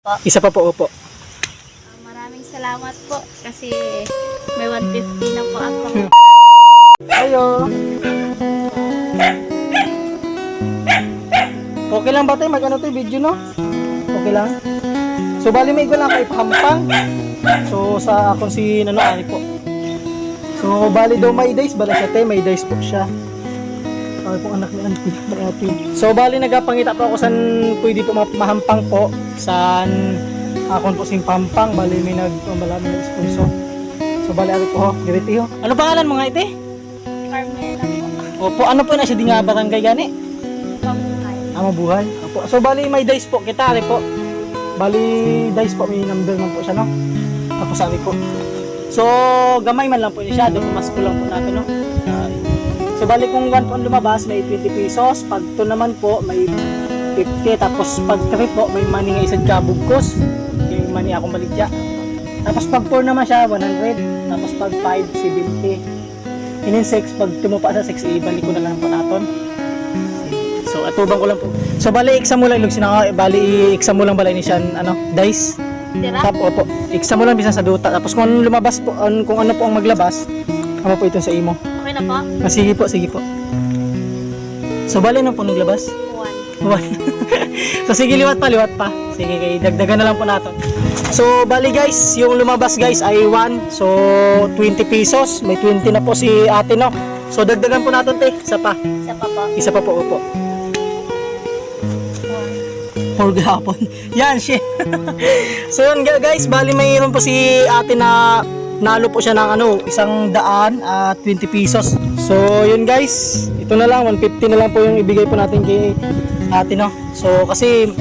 Po. Isa pa po, opo. Maraming salamat po kasi may 150 na po ako. Ayo. Okay lang ba tayo mag-ano to video, no? Okay lang. So bali may lang kay Pahampang. So sa akong si Ani po. So bali daw may days bala siya te, may days po siya. Ay pong anak ni auntie. So bali nagapangita po ako san pwede po mahampang po san akon po sing Pampang bali may malami na sponsor. So bali ari po ho, direti ho. Ano pangalan mga ite? Carmela po. Opo, ano po na siya di nga barangay gani? Pamuhay. Mabuhay. Opo. So bali may dice po kita rin po. Bali dice po may number man po siya no. Tapos sabi po. So gamay man lang po siya, do mas kulang po natin no. So bali kung 1 po ang lumabas may 20 pesos, pag 2 naman po may 50, tapos pag 3 po may money nga isad ka bugkos. Yung money akong baligya. Tapos pag 4 naman siya 100, tapos pag 5 70. Inin 6 pag tumupa sa 6 ibalik ko na lang po naton. So atubang ko lang po. So bali iksa mo lang lug sinaka bali iksa mo lang balay ni siya ano dice. Tira? Tap opo. Iksa mo lang bisan sa duta. Tapos kung ano lumabas po kung ano po ang maglabas, ano po ito sa imo. Okay na po? Sige po, sige po. So bali na po naglabas. 1. 1. So sige liwat pa. Sige kay dagdagan na lang po natin. So bali guys, yung lumabas guys ay 1. So 20 pesos. May 20 na po si ate no. So dagdagan po natin te. Isa pa. Isa pa po. Isa pa po opo. 4 gahapon. Yan, shit. So yun guys, bali mayroon po si ate na nalo po siya ng 100 at 20 pesos. So yun guys, ito na lang 150 na lang po yung ibigay po natin kay ate no. So kasi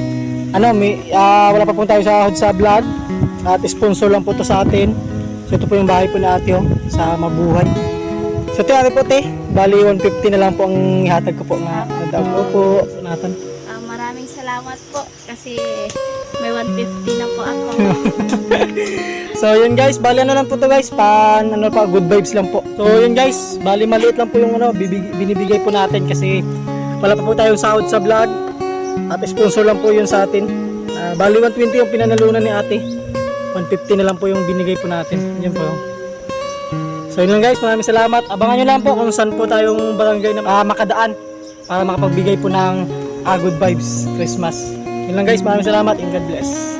wala pa po tayo sa vlog at sponsor lang po to sa atin. So ito po yung bahay po ni ate sa Mabuhay. So ito po te, bali 150 na lang po ang ihatag ko po na daw po natin. Maraming salamat po kasi may 150 na po ako. So yun guys, bali na lang po to guys, good vibes lang po. So yun guys, bali maliit lang po yung binibigay po natin kasi wala pa po tayong sahod sa vlog at sponsor lang po yun sa atin. Bali 120 yung pinanalunan ni ate, 150 na lang po yung binigay po natin. Yun po. So yun lang guys, maraming salamat. Abangan nyo lang po kung saan po tayong barangay na makadaan para makapagbigay po ng good vibes Christmas. Yun lang guys, maraming salamat and God bless.